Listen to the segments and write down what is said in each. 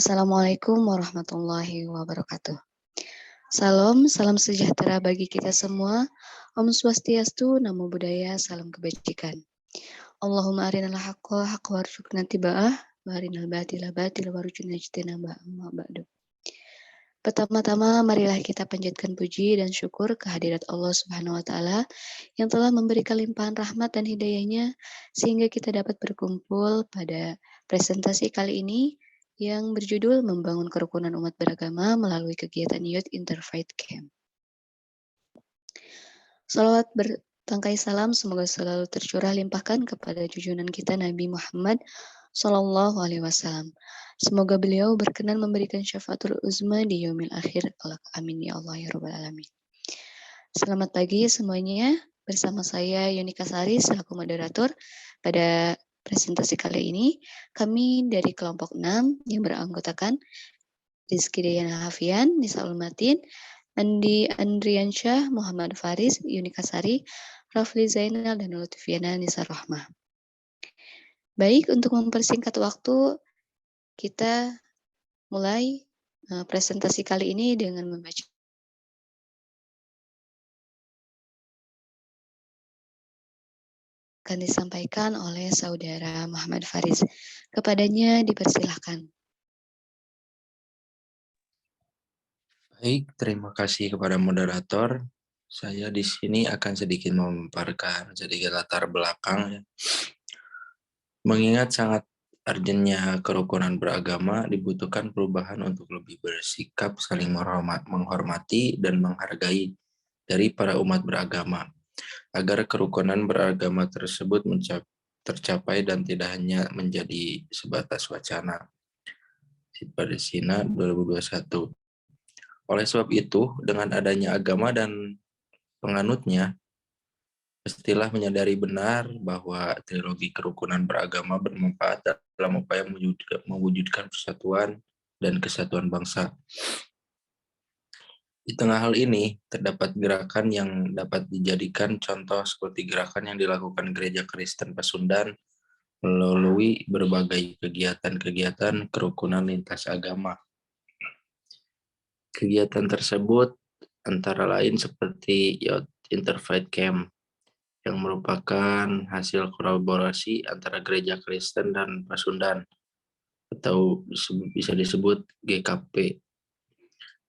Assalamualaikum warahmatullahi wabarakatuh. Salam sejahtera bagi kita semua. Om Swastiastu, Namo Buddhaya, salam kebajikan. Allahumma arinal haqqa haqqa warzuqna tiba'ah, wa arinal batila batila warzuqna ijtinabah, amma ba'du. Pertama-tama, marilah kita panjatkan puji dan syukur kehadirat Allah Subhanahu wa Ta'ala yang telah memberikan limpahan rahmat dan hidayahnya sehingga kita dapat berkumpul pada presentasi kali ini yang berjudul Membangun Kerukunan Umat Beragama melalui kegiatan Youth Interfaith Camp. Salawat bertangkai salam semoga selalu tercurah limpahkan kepada junjungan kita Nabi Muhammad Sallallahu Alaihi Wasallam. Semoga beliau berkenan memberikan syafaatul uzma di yaumil akhir. Amin ya Allah ya Rabbal Alamin. Selamat pagi semuanya. Bersama saya Yonika Sari selaku moderator pada presentasi kali ini. Kami dari kelompok 6 yang beranggotakan Rizky Dayana Hafian, Nisa Ulmatin, Andi Andriansyah, Muhammad Faris, Yonika Sari, Rafli Zainal, dan Lutfiana Nisa Rahmah. Baik, untuk mempersingkat waktu, kita mulai presentasi kali ini dengan membaca akan disampaikan oleh Saudara Muhammad Faris. Kepadanya dipersilahkan. Baik, terima kasih kepada moderator. Saya di sini akan sedikit memaparkan sedikit latar belakang. Mengingat sangat urgentnya kerukunan beragama, dibutuhkan perubahan untuk lebih bersikap saling menghormati dan menghargai dari para umat beragama, agar kerukunan beragama tersebut tercapai dan tidak hanya menjadi sebatas wacana. Palestina 2021. Oleh sebab itu, dengan adanya agama dan penganutnya, mestilah menyadari benar bahwa trilogi kerukunan beragama bermanfaat dalam upaya mewujudkan persatuan dan kesatuan bangsa. Di tengah hal ini, terdapat gerakan yang dapat dijadikan contoh seperti gerakan yang dilakukan Gereja Kristen Pasundan melalui berbagai kegiatan-kegiatan kerukunan lintas agama. Kegiatan tersebut antara lain seperti Youth Interfaith Camp, yang merupakan hasil kolaborasi antara Gereja Kristen dan Pasundan, atau bisa disebut GKP,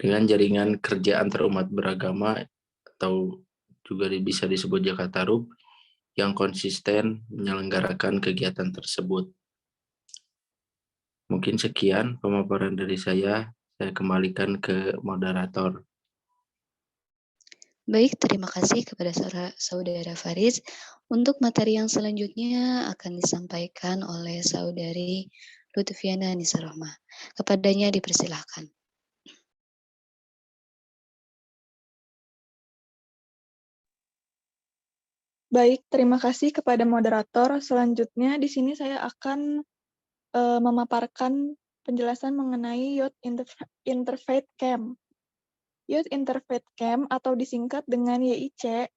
dengan jaringan kerja antar umat beragama, atau juga bisa disebut Jakartarup, yang konsisten menyelenggarakan kegiatan tersebut. Mungkin sekian pemaparan dari saya kembalikan ke moderator. Baik, terima kasih kepada Saudara Faris. Untuk materi yang selanjutnya akan disampaikan oleh Saudari Lutfiana Nisa Rahmah. Kepadanya dipersilahkan. Baik, terima kasih kepada moderator. Selanjutnya di sini saya akan memaparkan penjelasan mengenai Youth Interfaith Camp. Youth Interfaith Camp atau disingkat dengan YIC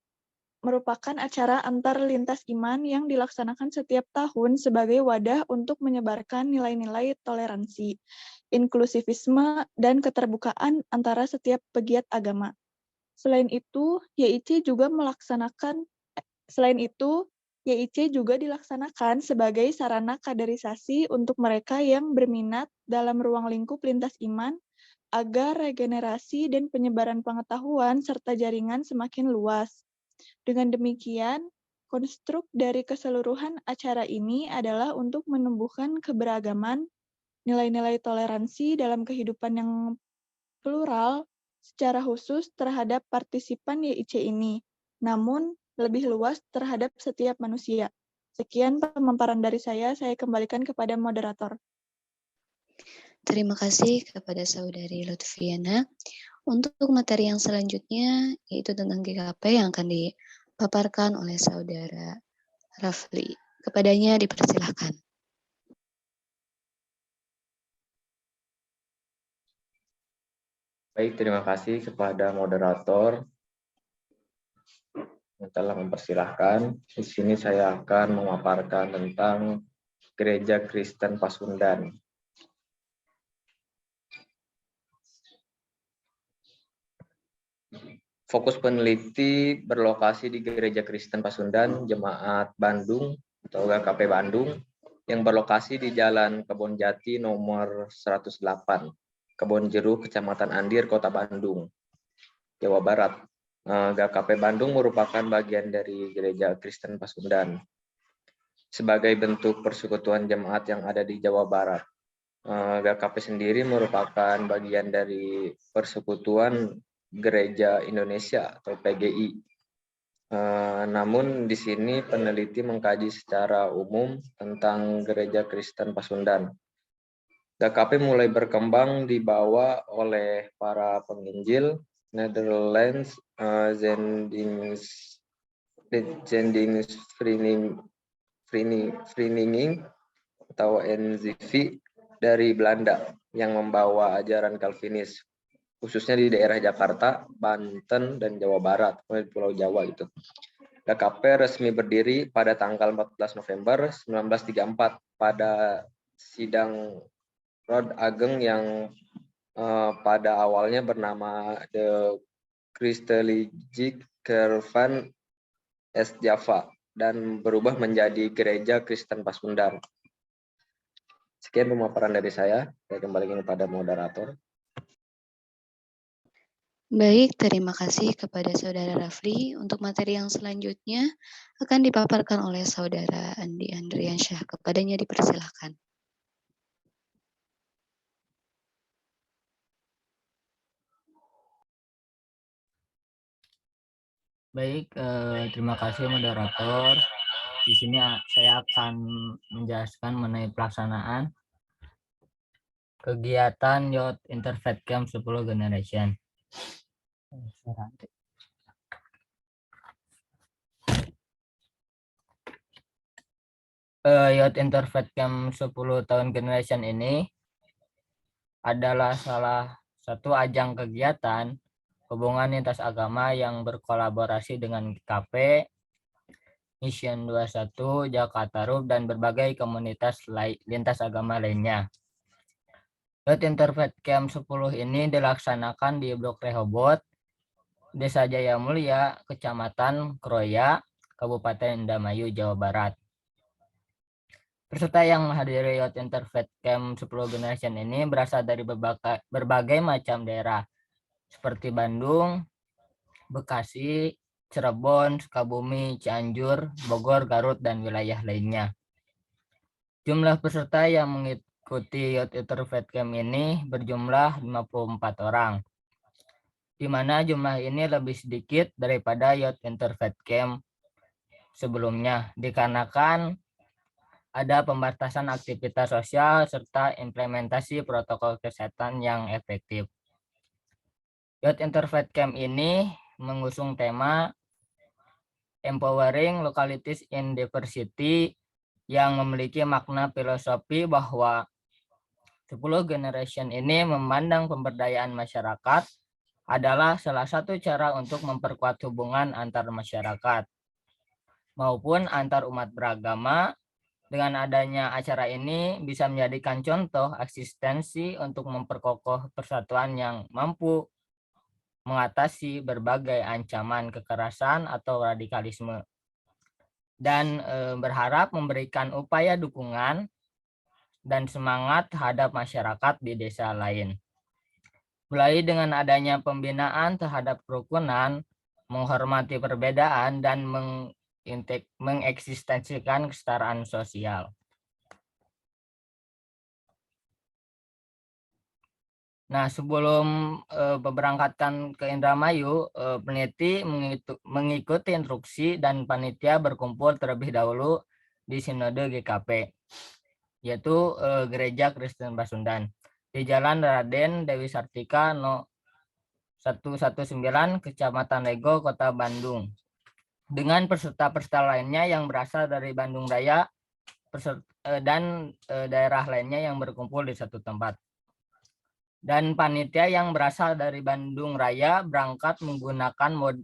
merupakan acara antar lintas iman yang dilaksanakan setiap tahun sebagai wadah untuk menyebarkan nilai-nilai toleransi, inklusivisme, dan keterbukaan antara setiap pegiat agama. Selain itu, YIC juga dilaksanakan sebagai sarana kaderisasi untuk mereka yang berminat dalam ruang lingkup lintas iman agar regenerasi dan penyebaran pengetahuan serta jaringan semakin luas. Dengan demikian, konstruk dari keseluruhan acara ini adalah untuk menumbuhkan keberagaman, nilai-nilai toleransi dalam kehidupan yang plural, secara khusus terhadap partisipan YIC ini, namun lebih luas terhadap setiap manusia. Sekian pemaparan dari saya kembalikan kepada moderator. Terima kasih kepada Saudari Lutfiana. Untuk materi yang selanjutnya, yaitu tentang GKP yang akan dipaparkan oleh Saudara Rafli. Kepadanya dipersilahkan. Baik, terima kasih kepada moderator yang telah mempersilahkan. Di sini saya akan memaparkan tentang Gereja Kristen Pasundan. Fokus peneliti berlokasi di Gereja Kristen Pasundan Jemaat Bandung atau GKP Bandung yang berlokasi di Jalan Kebon Jati nomor 108, Kebon Jeruk, Kecamatan Andir, Kota Bandung, Jawa Barat. GKP Bandung merupakan bagian dari Gereja Kristen Pasundan sebagai bentuk persekutuan jemaat yang ada di Jawa Barat. GKP sendiri merupakan bagian dari Persekutuan Gereja Indonesia atau PGI. Namun di sini peneliti mengkaji secara umum tentang Gereja Kristen Pasundan. GKP mulai berkembang dibawa oleh para penginjil Netherlands, Zendingsvereniging atau NZV dari Belanda yang membawa ajaran Calvinis, khususnya di daerah Jakarta, Banten, dan Jawa Barat, di Pulau Jawa itu. GKP resmi berdiri pada tanggal 14 November 1934 pada sidang Rod Ageng yang pada awalnya bernama The Christelijke Kervan Est Java dan berubah menjadi Gereja Kristen Pasundan. Sekian pemaparan dari saya kembalikan kepada moderator. Baik, terima kasih kepada Saudara Rafli. Untuk materi yang selanjutnya akan dipaparkan oleh Saudara Andi Andriansyah. Kepadanya dipersilahkan. Baik, terima kasih moderator. Di sini saya akan menjelaskan mengenai pelaksanaan kegiatan Youth Interfaith Camp 10 Generation. Youth Interfaith Camp 10 tahun Generation ini adalah salah satu ajang kegiatan hubungan lintas agama yang berkolaborasi dengan GKP, Mission 21, Jakarta Rub, dan berbagai komunitas lintas agama lainnya. Youth Interfaith Camp 10 ini dilaksanakan di Blok Rehoboth, Desa Jaya Mulia, Kecamatan Kroya, Kabupaten Indramayu, Jawa Barat. Peserta yang menghadiri Youth Interfaith Camp 10 Generation ini berasal dari berbagai macam daerah, seperti Bandung, Bekasi, Cirebon, Sukabumi, Cianjur, Bogor, Garut, dan wilayah lainnya. Jumlah peserta yang mengikuti Youth Interfaith Camp ini berjumlah 54 orang, di mana jumlah ini lebih sedikit daripada Youth Interfaith Camp sebelumnya, dikarenakan ada pembatasan aktivitas sosial serta implementasi protokol kesehatan yang efektif. Youth Interfaith Camp ini mengusung tema Empowering Localities in Diversity yang memiliki makna filosofi bahwa 10 Generation ini memandang pemberdayaan masyarakat adalah salah satu cara untuk memperkuat hubungan antar masyarakat maupun antar umat beragama. Dengan adanya acara ini bisa menjadikan contoh eksistensi untuk memperkokoh persatuan yang mampu mengatasi berbagai ancaman kekerasan atau radikalisme, dan berharap memberikan upaya dukungan dan semangat terhadap masyarakat di desa lain. Mulai dengan adanya pembinaan terhadap kerukunan, menghormati perbedaan, dan mengeksistensikan kesetaraan sosial. Nah, sebelum berberangkatkan ke Indramayu, peneliti mengikuti instruksi dan panitia berkumpul terlebih dahulu di Sinode GKP, yaitu Gereja Kristen Pasundan, di Jalan Raden Dewi Sartika No. 119, Kecamatan Lego, Kota Bandung, dengan peserta-peserta lainnya yang berasal dari Bandung Raya dan daerah lainnya yang berkumpul di satu tempat. Dan panitia yang berasal dari Bandung Raya berangkat menggunakan mode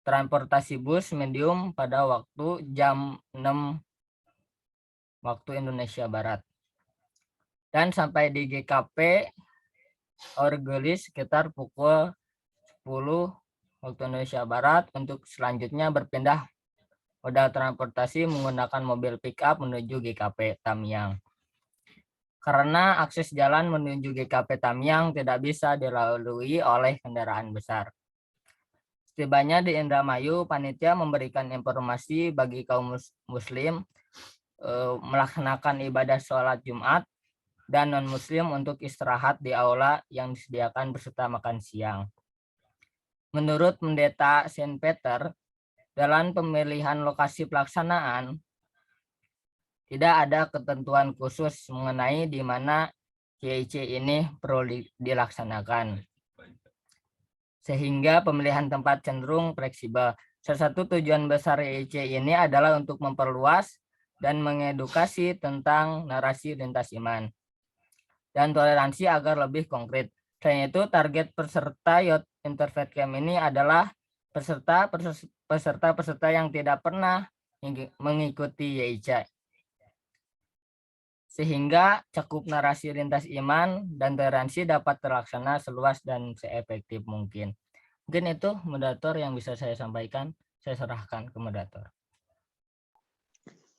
transportasi bus medium pada waktu jam 6 waktu Indonesia Barat. Dan sampai di GKP Orgelis sekitar pukul 10 waktu Indonesia Barat untuk selanjutnya berpindah moda transportasi menggunakan mobil pick-up menuju GKP Tamiang. Karena akses jalan menuju GKP Tamiang tidak bisa dilalui oleh kendaraan besar. Setibanya di Indramayu, panitia memberikan informasi bagi kaum muslim melaksanakan ibadah sholat Jumat dan non-muslim untuk istirahat di aula yang disediakan beserta makan siang. Menurut Pendeta Saint Peter, dalam pemilihan lokasi pelaksanaan, tidak ada ketentuan khusus mengenai di mana YIC ini perlu dilaksanakan. Sehingga pemilihan tempat cenderung fleksibel. Salah satu tujuan besar YIC ini adalah untuk memperluas dan mengedukasi tentang narasi lintas iman dan toleransi agar lebih konkret. Selain itu, target peserta Youth Interfaith Camp ini adalah peserta yang tidak pernah mengikuti YIC, sehingga cakup narasi lintas iman dan toleransi dapat terlaksana seluas dan seefektif mungkin. Mungkin itu moderator yang bisa saya sampaikan. Saya serahkan ke moderator.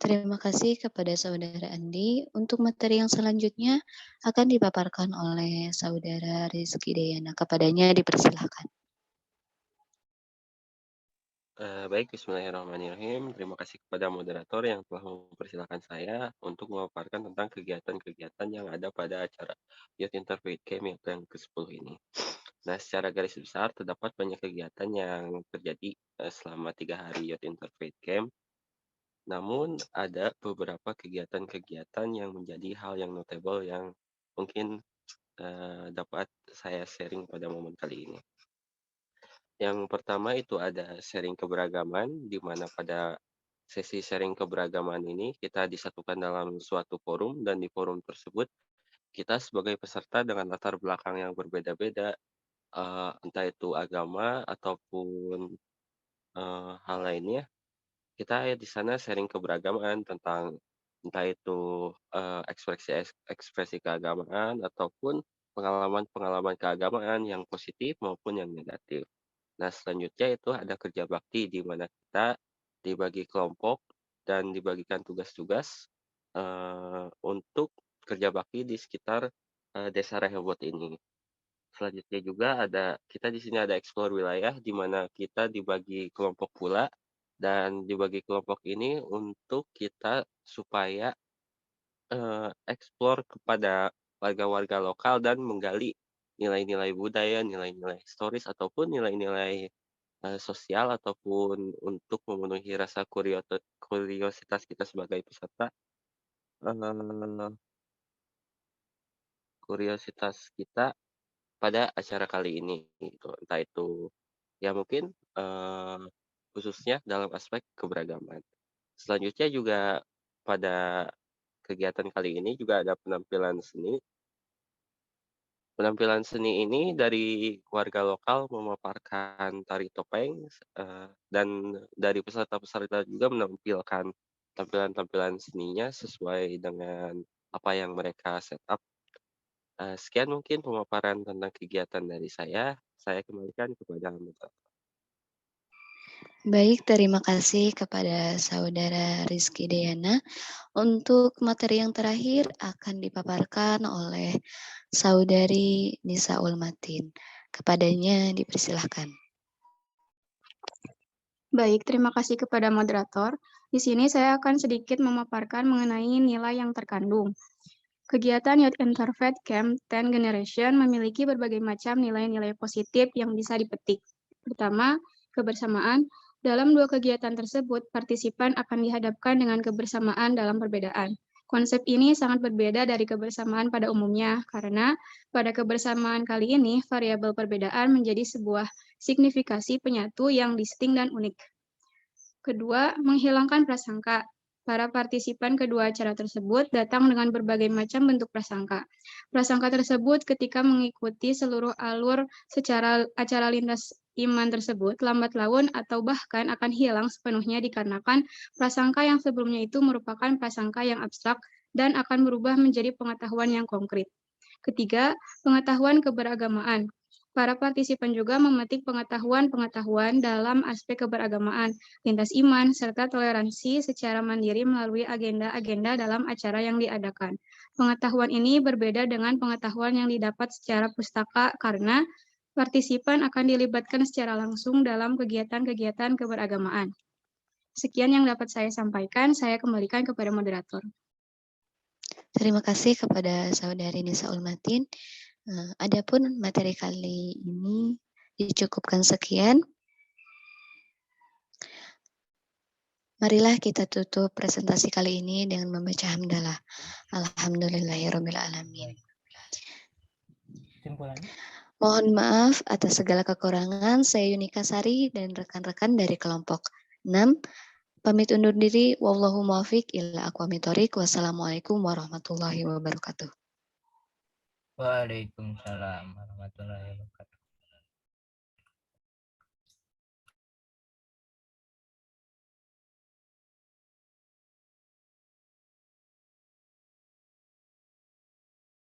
Terima kasih kepada Saudara Andi. Untuk materi yang selanjutnya akan dipaparkan oleh Saudara Rizky Dayana. Kepadanya dipersilahkan. Baik, bismillahirrahmanirrahim. Terima kasih kepada moderator yang telah mempersilahkan saya untuk memaparkan tentang kegiatan-kegiatan yang ada pada acara Youth Interfaith Camp yang ke-10 ini. Nah, secara garis besar terdapat banyak kegiatan yang terjadi selama 3 hari Youth Interfaith Camp. Namun ada beberapa kegiatan-kegiatan yang menjadi hal yang notable yang mungkin dapat saya sharing pada momen kali ini. Yang pertama itu ada sharing keberagaman, di mana pada sesi sharing keberagaman ini kita disatukan dalam suatu forum, dan di forum tersebut kita sebagai peserta dengan latar belakang yang berbeda-beda, entah itu agama ataupun hal lainnya, kita di sana sharing keberagaman tentang entah itu ekspresi keagamaan ataupun pengalaman-pengalaman keagamaan yang positif maupun yang negatif. Nah, selanjutnya itu ada kerja bakti, di mana kita dibagi kelompok dan dibagikan tugas-tugas untuk kerja bakti di sekitar Desa Rehobot ini. Selanjutnya juga kita di sini ada explore wilayah, di mana kita dibagi kelompok pula, dan dibagi kelompok ini untuk kita supaya explore kepada warga-warga lokal dan menggali nilai-nilai budaya, nilai-nilai historis, ataupun nilai-nilai sosial, ataupun untuk memenuhi rasa kuriositas kita sebagai peserta, kuriositas kita pada acara kali ini gitu. Entah itu ya mungkin khususnya dalam aspek keberagaman. Selanjutnya juga pada kegiatan kali ini juga ada penampilan seni. Penampilan seni ini dari warga lokal memaparkan tari topeng, dan dari peserta-peserta juga menampilkan tampilan-tampilan seninya sesuai dengan apa yang mereka set up. Sekian mungkin pemaparan tentang kegiatan dari saya. Saya kembalikan kepada moderator. Baik, terima kasih kepada Saudara Rizky Dayana. Untuk materi yang terakhir akan dipaparkan oleh Saudari Nisa Ulmatin. Kepadanya dipersilahkan. Baik, terima kasih kepada moderator. Di sini saya akan sedikit memaparkan mengenai nilai yang terkandung. Kegiatan Youth Interfaith Camp 10 Generation memiliki berbagai macam nilai-nilai positif yang bisa dipetik. Pertama, kebersamaan. Dalam dua kegiatan tersebut, partisipan akan dihadapkan dengan kebersamaan dalam perbedaan. Konsep ini sangat berbeda dari kebersamaan pada umumnya, karena pada kebersamaan kali ini, variabel perbedaan menjadi sebuah signifikasi penyatu yang distinct dan unik. Kedua, menghilangkan prasangka. Para partisipan kedua acara tersebut datang dengan berbagai macam bentuk prasangka. Prasangka tersebut ketika mengikuti seluruh alur secara acara lintas iman tersebut, lambat laun atau bahkan akan hilang sepenuhnya dikarenakan prasangka yang sebelumnya itu merupakan prasangka yang abstrak dan akan berubah menjadi pengetahuan yang konkret. Ketiga, pengetahuan keberagamaan. Para partisipan juga memetik pengetahuan-pengetahuan dalam aspek keberagamaan, lintas iman, serta toleransi secara mandiri melalui agenda-agenda dalam acara yang diadakan. Pengetahuan ini berbeda dengan pengetahuan yang didapat secara pustaka karena partisipan akan dilibatkan secara langsung dalam kegiatan-kegiatan keberagamaan. Sekian yang dapat saya sampaikan, saya kembalikan kepada moderator. Terima kasih kepada Saudari Nisa Ulmatin. Adapun materi kali ini dicukupkan sekian. Marilah kita tutup presentasi kali ini dengan membaca hamdalah. Alhamdulillahirabbil alamin. Mohon maaf atas segala kekurangan. Saya Yunika Sari dan rekan-rekan dari kelompok 6 pamit undur diri. Wallahu muwaffiq ila aqwamit thoriq. Wassalamualaikum warahmatullahi wabarakatuh. Waalaikumsalam warahmatullahi wabarakatuh.